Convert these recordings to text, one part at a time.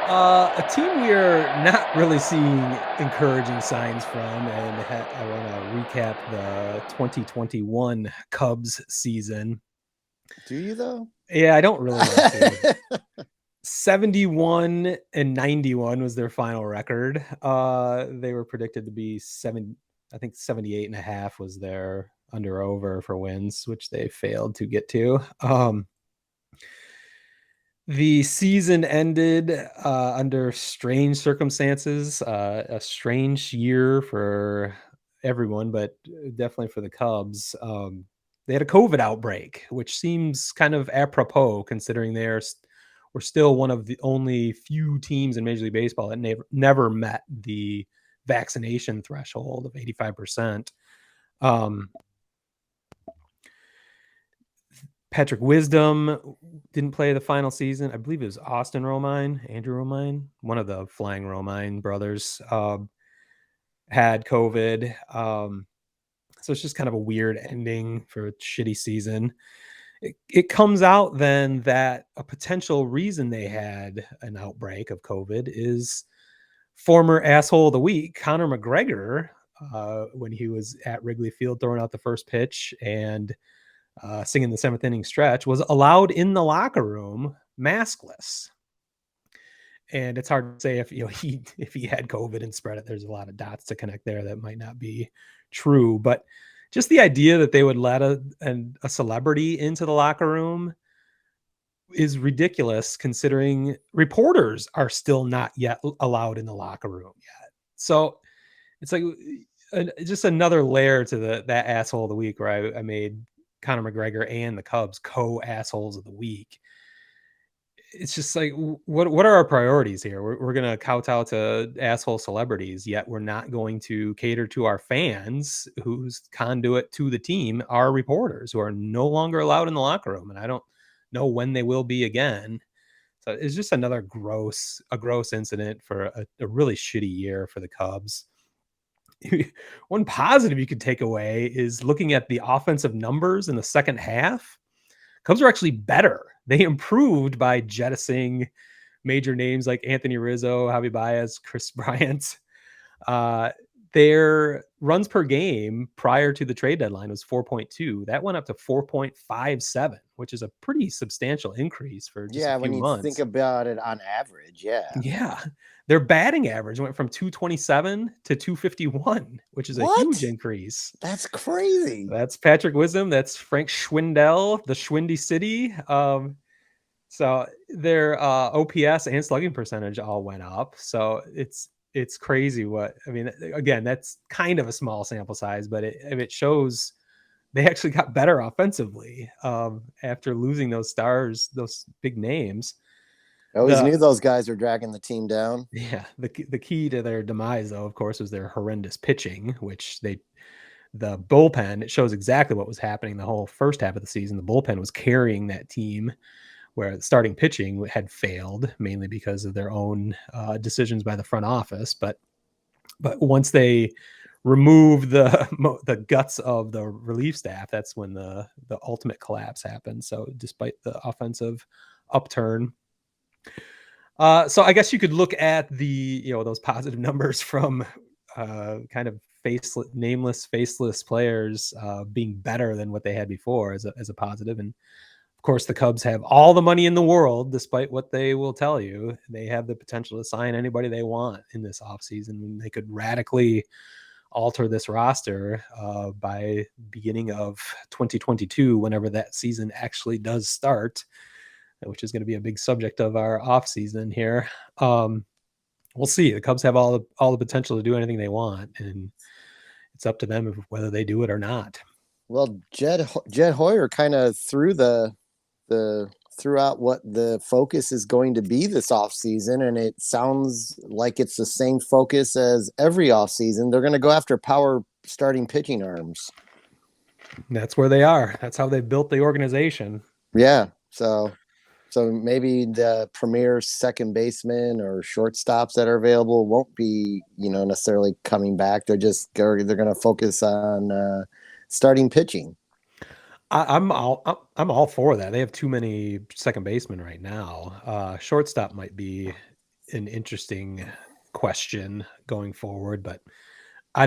A team we are not really seeing encouraging signs from, and I want to recap the 2021 Cubs season. Do you though? Yeah, I don't really want to. 71-91 was their final record. They were predicted to be I think 78 and a half was their under over for wins, which they failed to get to. The season ended under strange circumstances, a strange year for everyone, but definitely for the Cubs. They had a COVID outbreak, which seems kind of apropos considering were still one of the only few teams in Major League Baseball that never met the vaccination threshold of 85%. Um, Patrick Wisdom didn't play the final season. I believe it was Andrew Romine, one of the Flying Romine brothers, had COVID. So it's just kind of a weird ending for a shitty season. It comes out then that a potential reason they had an outbreak of COVID is former asshole of the week, Conor McGregor, when he was at Wrigley Field throwing out the first pitch and singing the seventh inning stretch, was allowed in the locker room maskless. And it's hard to say if if he had COVID and spread it. There's a lot of dots to connect there that might not be true, but just the idea that they would let a celebrity into the locker room is ridiculous, considering reporters are still not yet allowed in the locker room yet. So it's like just another layer to that asshole of the week, where I made Conor McGregor and the Cubs co-assholes of the week. It's just like, what are our priorities here? We're going to kowtow to asshole celebrities, yet we're not going to cater to our fans, whose conduit to the team are reporters, who are no longer allowed in the locker room. And I don't know when they will be again. So it's just another gross incident for a really shitty year for the Cubs. One positive you could take away is looking at the offensive numbers in the second half. Cubs are actually better. They improved by jettisoning major names like Anthony Rizzo, Javi Baez, Chris Bryant. Uh, their runs per game prior to the trade deadline was 4.2. That went up to 4.57, which is a pretty substantial increase for just a Yeah, when few you think months. about it on average, yeah. Yeah. Their batting average went from 227 to 251, which is a huge What? increase. That's crazy. That's Patrick Wisdom. That's Frank Schwindel, the Schwindy City. So their OPS and slugging percentage all went up. So it's crazy what I mean. Again, that's kind of a small sample size, but it shows they actually got better offensively after losing those stars, those big names. I always The knew those guys were dragging the team down. Yeah, the key to their demise, though, of course, was their horrendous pitching, which the bullpen, it shows exactly what was happening the whole first half of the season. The bullpen was carrying that team, where starting pitching had failed mainly because of their own decisions by the front office. But once they removed the guts of the relief staff, that's when the ultimate collapse happened. So despite the offensive upturn, so I guess you could look at those positive numbers from kind of faceless players being better than what they had before as a positive. And of course, the Cubs have all the money in the world, despite what they will tell you. They have the potential to sign anybody they want in this offseason. They could radically alter this roster by beginning of 2022, whenever that season actually does start, which is going to be a big subject of our offseason here. We'll see. The Cubs have all the potential to do anything they want, and it's up to them whether they do it or not. Well, Jed Hoyer kind of threw out what the focus is going to be this offseason, and it sounds like it's the same focus as every offseason. They're going to go after power starting pitching arms. That's where they are. That's how they built the organization. Yeah, so maybe the premier second baseman or shortstops that are available won't be, necessarily coming back. They're going to focus on starting pitching. I'm all for that. They have too many second basemen right now. Shortstop might be an interesting question going forward, but I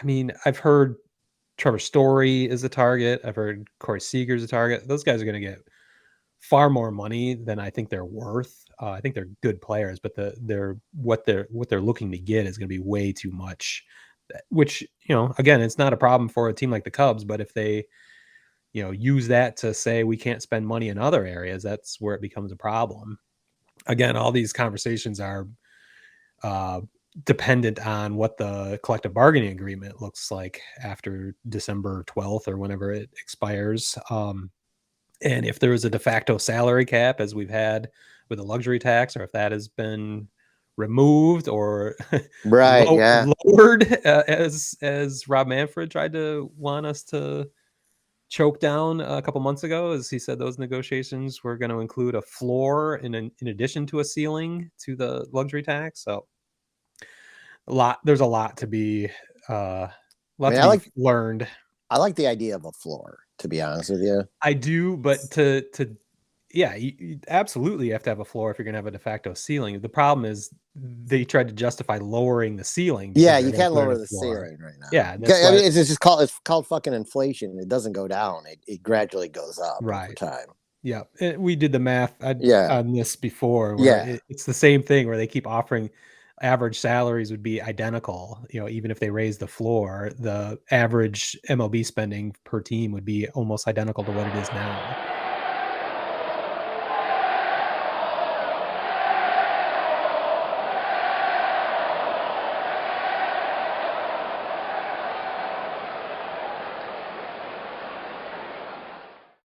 mean, I've heard Trevor Story is a target. I've heard Corey Seager's a target. Those guys are going to get far more money than I think they're worth. I think they're good players, but what they're looking to get is going to be way too much. Which, again, it's not a problem for a team like the Cubs, but if they use that to say we can't spend money in other areas, that's where it becomes a problem. Again, all these conversations are uh, dependent on what the collective bargaining agreement looks like after December 12th or whenever it expires. And if there is a de facto salary cap, as we've had with the luxury tax, or if that has been removed or Right. Yeah. lowered, as Rob Manfred tried to want us to choke down a couple months ago, as he said those negotiations were going to include a floor in addition to a ceiling to the luxury tax. So there's a lot to be I mean, I like learned. I like the idea of a floor, to be honest with you. I do, but to yeah, you absolutely have to have a floor if you're gonna have a de facto ceiling. The problem is they tried to justify lowering the ceiling because Yeah, they're you gonna can't put in lower a the floor. ceiling right now. Yeah, and that's I why. mean, it's called fucking inflation. It doesn't go down. It gradually goes up over Right. time. Yeah, we did the math Yeah. on this before, where Yeah. it's the same thing where they keep offering average salaries would be identical. Even if they raise the floor, the average MLB spending per team would be almost identical to what it is now.